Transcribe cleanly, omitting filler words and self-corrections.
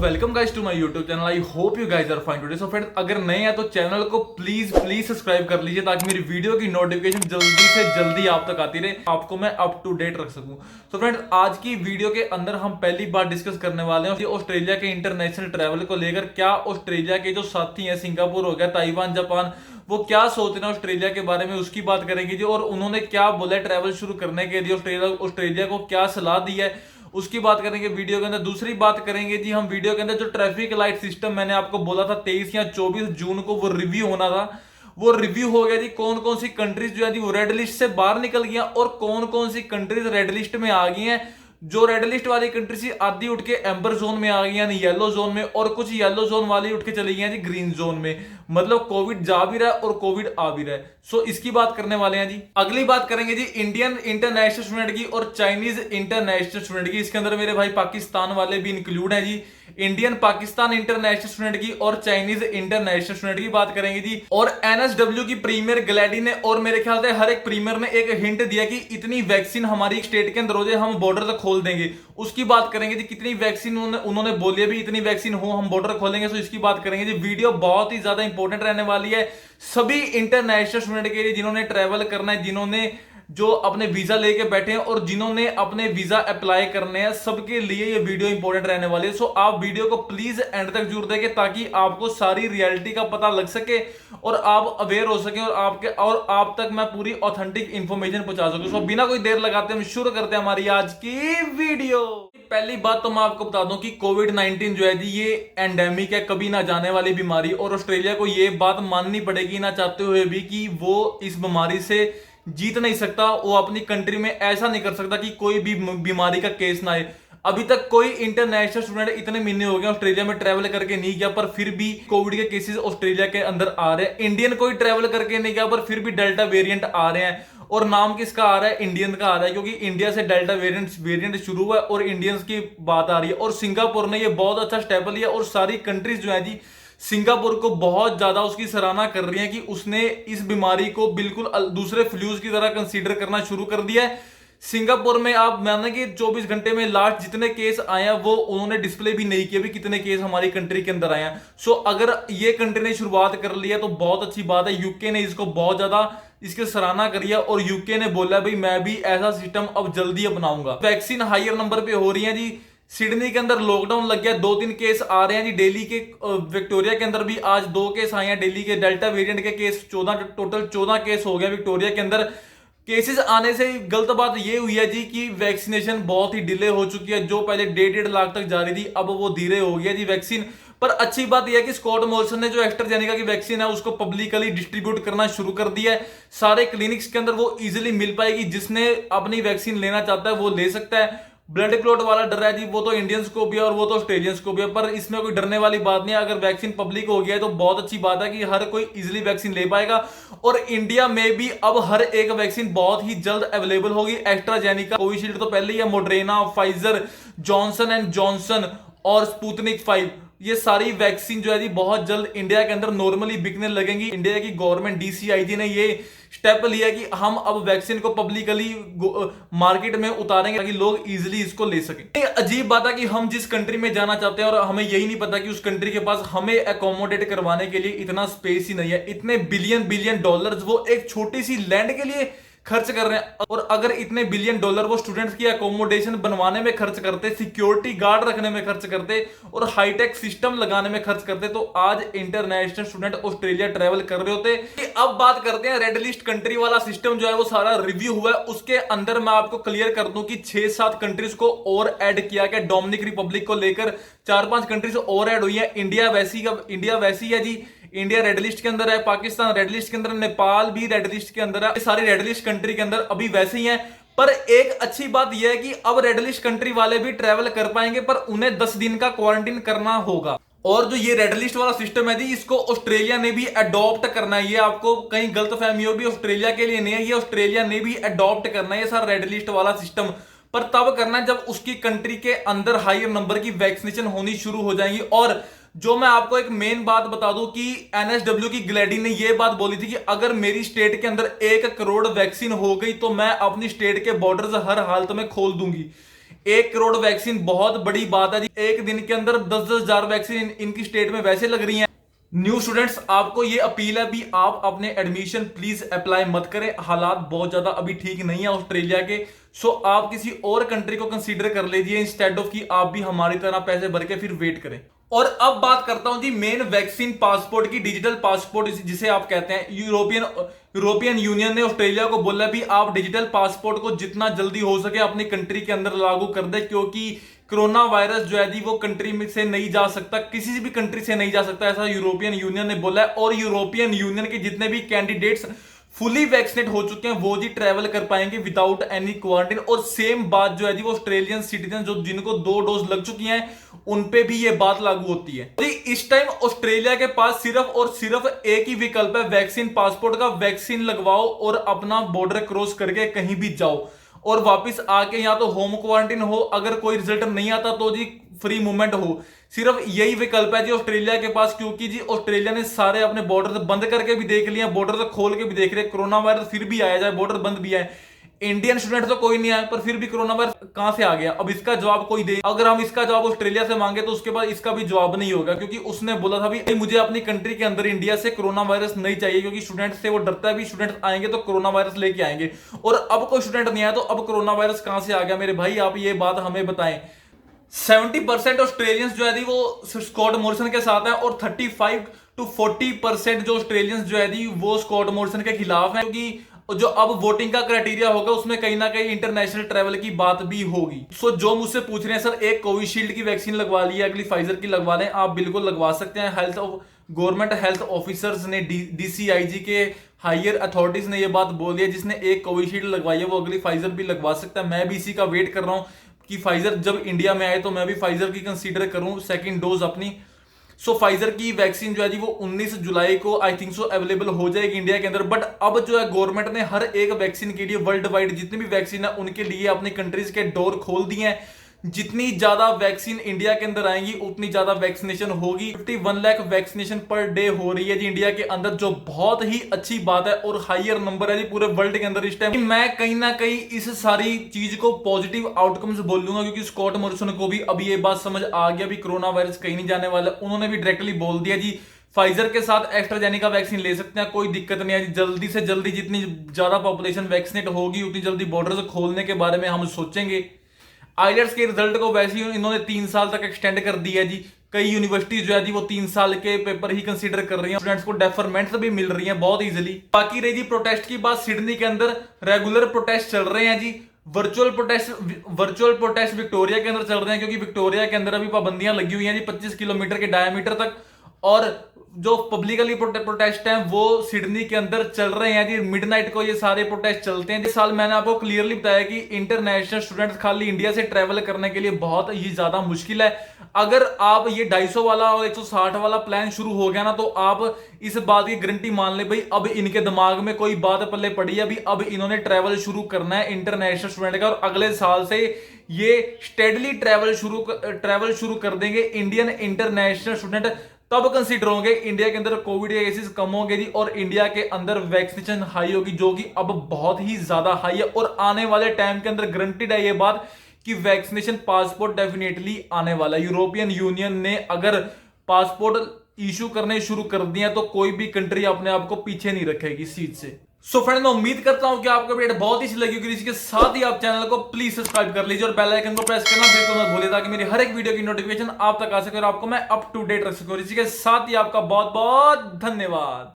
Welcome guys to my YouTube channel. I hope you guys are fine today. So friends, अगर नए हैं तो channel को please subscribe कर लीजिए ताकि मेरी वीडियो की नोटिफिकेशन जल्दी से जल्दी आप तक आती रहे, आपको मैं अप टू डेट रख सकूं। सो फ्रेंड्स, आज की वीडियो के अंदर हम पहली बार डिस्कस करने वाले हैं ऑस्ट्रेलिया के इंटरनेशनल ट्रैवल को लेकर। क्या ऑस्ट्रेलिया के जो साथी हैं, सिंगापुर हो गया, ताइवान, जापान, वो क्या सोच रहे हैं ऑस्ट्रेलिया के बारे में, उसकी बात करेंगे जी। और उन्होंने क्या बोला ट्रैवल शुरू करने के लिए, ऑस्ट्रेलिया को क्या सलाह दी है, उसकी बात करेंगे वीडियो के अंदर। दूसरी बात करेंगे जी हम वीडियो के अंदर जो ट्रैफिक लाइट सिस्टम मैंने आपको बोला था 23 या 24 जून को वो रिव्यू होना था, वो रिव्यू हो गया जी। कौन कौन सी कंट्रीज जो है जी वो रेड लिस्ट से बाहर निकल गई और कौन कौन सी कंट्रीज रेड लिस्ट में आ गई हैं। जो रेड लिस्ट वाली कंट्री थी आधी उठ के एम्बर जोन में आ गई यानी येलो जोन में, और कुछ येलो जोन वाली उठ के चली गई जी ग्रीन जोन में। मतलब कोविड जा भी रहा है और कोविड आ भी रहा है। सो इसकी बात करने वाले हैं जी। अगली बात करेंगे जी इंडियन इंटरनेशनल स्टूडेंट की और चाइनीज इंटरनेशनल स्टूडेंट की। इसके अंदर मेरे भाई पाकिस्तान वाले भी इंक्लूड है जी। इंडियन पाकिस्तान इंटरनेशनल स्टूडेंट की और चाइनीज इंटरनेशनल स्टूडेंट की बात करेंगे जी। और एनएसडब्ल्यू की प्रीमियर ग्लैडी ने और मेरे ख्याल से हर एक प्रीमियर ने एक हिंट दिया कि इतनी वैक्सीन हमारी स्टेट के अंदर हो जाए हम बॉर्डर तक खोल देंगे। उसकी बात करेंगे जी कितनी वैक्सीन उन्होंने बोली है भी इतनी वैक्सीन हो हम बॉर्डर खोलेंगे। सो इसकी बात करेंगे जी। वीडियो बहुत ही ज्यादा इंपॉर्टेंट रहने वाली है सभी इंटरनेशनल स्टूडेंट के लिए जिन्होंने ट्रैवल करना है, जिन्होंने जो अपने वीजा लेके बैठे हैं और जिन्होंने अपने वीजा अप्लाई करने हैं, सबके लिए ये वीडियो इंपॉर्टेंट रहने वाली है। सो आप वीडियो को प्लीज एंड तक जरूर देखें ताकि आपको सारी रियलिटी का पता लग सके और आप अवेयर हो सके और आप तक मैं पूरी ऑथेंटिक इंफॉर्मेशन पहुंचा सकूं। सो बिना कोई देर लगाते हम शुरू करते हैं हमारी आज की वीडियो। पहली बात तो मैं आपको बता दूं कि कोविड-19 जो है जी ये एंडेमिक है, कभी ना जाने वाली बीमारी, और ऑस्ट्रेलिया को ये बात माननी पड़ेगी ना चाहते हुए भी कि वो इस बीमारी से जीत नहीं सकता। वो अपनी कंट्री में ऐसा नहीं कर सकता कि कोई भी बीमारी का केस ना आए। अभी तक कोई इंटरनेशनल स्टूडेंट इतने महीने हो गए ऑस्ट्रेलिया में ट्रैवल करके नहीं गया, पर फिर भी कोविड के केसेस ऑस्ट्रेलिया के अंदर आ रहे हैं। इंडियन कोई ट्रैवल करके नहीं गया, पर फिर भी डेल्टा वेरिएंट आ रहे हैं। और नाम किसका आ रहा है? इंडियन का आ रहा है, क्योंकि इंडिया से डेल्टा वेरिएंट शुरू हुआ है और इंडियंस की बात आ रही है। और सिंगापुर ने ये बहुत अच्छा स्टेप लिया और सारी कंट्रीज जो है जी सिंगापुर को बहुत ज्यादा उसकी सराहना कर रही है कि उसने इस बीमारी को बिल्कुल दूसरे फ्लूज की तरह कंसीडर करना शुरू कर दिया है। सिंगापुर में आप माने कि 24 घंटे में लास्ट जितने केस आए हैं वो उन्होंने डिस्प्ले भी नहीं किया भी कितने केस हमारी कंट्री के अंदर आए हैं। सो अगर ये कंट्री ने शुरुआत कर ली है तो बहुत अच्छी बात है। यूके ने इसको बहुत ज्यादा इसकी सराहना करी है और यूके ने बोला भाई मैं भी ऐसा सिस्टम अब जल्दी अपनाऊंगा। वैक्सीन हायर नंबर पे हो रही है जी। सिडनी के अंदर लॉकडाउन लग गया, 2-3 केस आ रहे हैं जी। दिल्ली के विक्टोरिया के अंदर भी आज 2 केस आए हैं। दिल्ली के डेल्टा वेरिएंट के केस 14, टोटल 14 केस हो गया विक्टोरिया के अंदर। केसेस आने से गलत बात ये हुई है जी कि वैक्सीनेशन बहुत ही डिले हो चुकी है। जो पहले 1.5 लाख तक जा रही थी अब वो धीरे हो गया जी वैक्सीन। पर अच्छी बात यह है कि स्कॉट मॉरिसन ने जो एस्ट्राजेनेका की वैक्सीन है उसको पब्लिकली डिस्ट्रीब्यूट करना शुरू कर दिया है। सारे क्लिनिक्स के अंदर वो इजीली मिल पाएगी। जिसने अपनी वैक्सीन लेना चाहता है वो ले सकता है। ब्लड क्लॉट वाला डर है जी वो तो इंडियंस को भी है और वो तो ऑस्ट्रेलियंस को भी है, पर इसमें कोई डरने वाली बात नहीं है। अगर वैक्सीन पब्लिक हो गया है तो बहुत अच्छी बात है कि हर कोई इजीली वैक्सीन ले पाएगा। और इंडिया में भी अब हर एक वैक्सीन बहुत ही जल्द अवेलेबल होगी। एस्ट्राजेनेका, कोविशील्ड तो पहले ही है, मोडरेना, फाइजर, जॉनसन एंड जॉनसन और स्पुतनिक 5, ये सारी वैक्सीन जो है जी बहुत जल्द इंडिया के अंदर नॉर्मली बिकने लगेंगी। इंडिया की गवर्नमेंट डीसीआईजी ने ये स्टेप लिया कि हम अब वैक्सीन को पब्लिकली मार्केट में उतारेंगे ताकि लोग इजीली इसको ले सकें। अजीब बात है कि हम जिस कंट्री में जाना चाहते हैं और हमें यही नहीं पता कि उस कंट्री के पास हमें अकोमोडेट करवाने के लिए इतना स्पेस ही नहीं है। इतने बिलियन डॉलर्स वो एक छोटी सी लैंड के लिए खर्च कर रहे हैं। और अगर इतने बिलियन डॉलर वो स्टूडेंट्स की अकोमोडेशन बनवाने में खर्च करते, सिक्योरिटी गार्ड रखने में खर्च करते और हाईटेक सिस्टम लगाने में खर्च करते, तो आज इंटरनेशनल स्टूडेंट ऑस्ट्रेलिया ट्रैवल कर रहे होते। अब बात करते हैं रेड लिस्ट कंट्री वाला सिस्टम जो है वो सारा रिव्यू हुआ है। उसके अंदर मैं आपको क्लियर कर दूं कि 6-7 कंट्रीज को और ऐड किया गया। डोमिनिक रिपब्लिक को लेकर 4-5 कंट्रीज और ऐड हुई है। इंडिया वैसी है जी। इंडिया रेड लिस्ट के अंदर है, पाकिस्तान रेड लिस्ट के अंदर, नेपाल भी रेड लिस्ट के अंदर है। सारी रेड लिस्ट कंट्री के अंदर अभी वैसे ही हैं। पर एक अच्छी बात यह है कि अब रेड लिस्ट कंट्री वाले भी ट्रैवल कर पाएंगे, पर उन्हें 10 दिन का क्वारंटीन करना होगा। और जो ये रेड लिस्ट वाला सिस्टम है जी इसको ऑस्ट्रेलिया ने भी अडॉप्ट करना है। ये आपको कहीं गलतफहमी हो भी ऑस्ट्रेलिया के लिए नहीं है, ये ऑस्ट्रेलिया ने भी अडॉप्ट करना है ये सारा रेड लिस्ट वाला सिस्टम। पर तब करना है जब उसकी कंट्री के अंदर हायर नंबर की वैक्सीनेशन होनी शुरू हो जाएंगी। और जो मैं आपको एक मेन बात बता दूं कि एनएसडब्ल्यू की ग्लैडी ने यह बात बोली थी कि अगर मेरी स्टेट के अंदर 1 करोड़ वैक्सीन हो गई तो मैं अपनी स्टेट के बॉर्डर्स हर हालत में खोल दूंगी। 1 करोड़ वैक्सीन बहुत बड़ी बात है जी। एक दिन के अंदर 10-10 हजार वैक्सीन इनकी स्टेट में वैसे लग रही हैं। न्यू स्टूडेंट्स, आपको ये अपील है भी आप अपने एडमिशन प्लीज अप्लाई मत करें। हालात बहुत ज्यादा अभी ठीक नहीं है ऑस्ट्रेलिया के। सो आप किसी और कंट्री को कंसीडर कर लीजिए इंस्टेड ऑफ कि आप भी हमारी तरह पैसे भर के फिर वेट करें। और अब बात करता हूं जी मेन वैक्सीन पासपोर्ट की, डिजिटल पासपोर्ट जिसे आप कहते हैं। यूरोपियन यूनियन ने ऑस्ट्रेलिया को बोला भी आप डिजिटल पासपोर्ट को जितना जल्दी हो सके अपनी कंट्री के अंदर लागू कर दे, क्योंकि कोरोना वायरस जो है जी वो कंट्री में से नहीं जा सकता, किसी भी कंट्री से नहीं जा सकता, ऐसा यूरोपियन यूनियन ने बोला है। और यूरोपियन यूनियन के जितने भी कैंडिडेट्स फुली वैक्सीनेट हो चुके हैं वो जी ट्रैवल कर पाएंगे विदाउट एनी क्वारंटाइन। और सेम बात जो है जी वो ऑस्ट्रेलियन सिटीजन जो जिनको 2 डोज लग चुकी हैं उन पे भी ये बात लागू होती है जी। इस टाइम ऑस्ट्रेलिया के पास सिर्फ और सिर्फ एक ही विकल्प है वैक्सीन पासपोर्ट का। वैक्सीन लगवाओ और अपना बॉर्डर क्रॉस करके कहीं भी जाओ और वापस आके या तो होम क्वारंटाइन हो, अगर कोई रिजल्ट नहीं आता तो जी फ्री मूवमेंट हो। सिर्फ यही विकल्प है जी ऑस्ट्रेलिया के पास, क्योंकि जी ऑस्ट्रेलिया ने सारे अपने बॉर्डर बंद करके भी देख लिया, बॉर्डर खोल के भी देख रहे, कोरोना वायरस फिर भी आया, जाए बॉर्डर बंद भी आए। इंडियन स्टूडेंट तो कोई नहीं आया, पर फिर भी कोरोना वायरस कहां से आ गया, अब इसका जवाब कोई दे। अगर हम इसका जवाब ऑस्ट्रेलिया से मांगे तो उसके बाद इसका भी जवाब नहीं होगा, क्योंकि उसने बोला था भी मुझे अपनी कंट्री के अंदर इंडिया से कोरोना वायरस नहीं चाहिए, क्योंकि स्टूडेंट से वो डरता है भी स्टूडेंट आएंगे तो कोरोना वायरस लेके आएंगे। और अब कोई स्टूडेंट नहीं आया तो अब कोरोना वायरस कहां से आ गया मेरे भाई, आप ये बात हमें बताएं। 70% ऑस्ट्रेलियंस जो है वो स्कॉट मॉरिसन के साथ है और 35 to 40% जो ऑस्ट्रेलियंस जो है वो स्कॉट मॉरिसन के खिलाफ है, क्योंकि जो अब वोटिंग का क्राइटेरिया होगा उसमें कहीं ना कहीं इंटरनेशनल ट्रैवल की बात भी होगी। सो जो मुझसे पूछ रहे हैं सर एक कोविशील्ड की वैक्सीन लगवा ली है, अगली फाइजर की लगवा लें, आप बिल्कुल लगवा सकते हैं। गवर्नमेंट हेल्थ ऑफिसर्स ने डीसीआईजी के हायर अथॉरिटीज ने ये बात बोल दी है, जिसने एक कोविशील्ड लगवाई है वो अगली फाइजर भी लगवा सकता है। मैं भी इसी का वेट कर रहा हूं कि फाइजर जब इंडिया में आए तो मैं भी फाइजर की कंसीडर करूं सेकंड डोज अपनी। सो फाइजर की वैक्सीन जो है जी वो 19 जुलाई को आई थिंक सो अवेलेबल हो जाएगी इंडिया के अंदर। बट अब जो है गवर्नमेंट ने हर एक वैक्सीन के लिए वर्ल्ड वाइड जितनी भी वैक्सीन है उनके लिए अपनी कंट्रीज के डोर खोल दिए हैं। जितनी ज्यादा वैक्सीन इंडिया के अंदर आएंगी उतनी ज्यादा वैक्सीनेशन होगी। 51 लाख वैक्सीनेशन पर डे हो रही है जी इंडिया के अंदर, जो बहुत ही अच्छी बात है और हायर नंबर है जी पूरे वर्ल्ड के अंदर इस टाइम। मैं कहीं ना कहीं इस सारी चीज को पॉजिटिव आउटकम्स बोल लूंगा, क्योंकि स्कॉट मॉरिसन को भी अब ये बात समझ आ गया भी कोरोना वायरस कहीं नहीं जाने वाला। उन्होंने भी डायरेक्टली बोल दिया जी फाइजर के साथ एस्ट्राजेनेका वैक्सीन ले सकते हैं, कोई दिक्कत नहीं है। जल्दी से जल्दी जितनी ज्यादा पॉपुलेशन वैक्सीनेट होगी उतनी जल्दी बॉर्डर खोलने के बारे में हम सोचेंगे। आइलेट्स के रिजल्ट को वैसे ही इन्होंने 3 साल तक एक्सटेंड कर दिया जी। कई यूनिवर्सिटीज जो है जी वो 3 साल के पेपर ही कंसीडर कर रही हैं, स्टूडेंट्स को डेफरमेंट्स भी मिल रही हैं बहुत इजीली। बाकी रही जी प्रोटेस्ट की बात, सिडनी के अंदर रेगुलर प्रोटेस्ट चल रहे हैं जी। वर्चुअल प्रोटेस्ट विक्टोरिया के अंदर चल रहे हैं, क्योंकि विक्टोरिया के अंदर अभी पाबंदियां लगी हुई हैं जी 25 किलोमीटर के डायमीटर तक। और जो पब्लिकली प्रोटेस्ट हैं वो सिडनी के अंदर चल रहे हैं जी। मिडनाइट को ये सारे प्रोटेस्ट चलते हैं। इस साल मैंने आपको क्लियरली बताया कि इंटरनेशनल स्टूडेंट्स खाली इंडिया से ट्रैवल करने के लिए बहुत ही ज्यादा मुश्किल है। अगर आप ये 250 वाला और 160 वाला प्लान शुरू हो गया ना तो आप इस बात की गारंटी मान ले भाई अब इनके दिमाग में कोई बात पल्ले पड़ी है, अभी अब इन्होंने ट्रैवल शुरू करना है इंटरनेशनल स्टूडेंट का। और अगले साल से ये स्टेडली ट्रैवल शुरू कर देंगे। इंडियन इंटरनेशनल स्टूडेंट तब कंसीडर होंगे इंडिया के अंदर कोविड के केसेस कम होंगे जी और इंडिया के अंदर वैक्सीनेशन हाई होगी, जो कि अब बहुत ही ज्यादा हाई है। और आने वाले टाइम के अंदर गारंटीड है ये बात कि वैक्सीनेशन पासपोर्ट डेफिनेटली आने वाला है। यूरोपियन यूनियन ने अगर पासपोर्ट इशू करने शुरू कर दिया तो कोई भी कंट्री अपने आप को पीछे नहीं रखेगी इस चीज से। सो फ्रेंड मैं उम्मीद करता हूं कि आपको वीडियो बहुत ही अच्छी लगी होगी। इसके साथ ही आप चैनल को प्लीज सब्सक्राइब कर लीजिए और बेल आइकन को प्रेस करना बिल्कुल मत भूलिए, ताकि मेरी हर एक वीडियो की नोटिफिकेशन आप तक आ सके और आपको मैं अप टू डेट रख सकूं। इसी के साथ ही आपका बहुत बहुत धन्यवाद।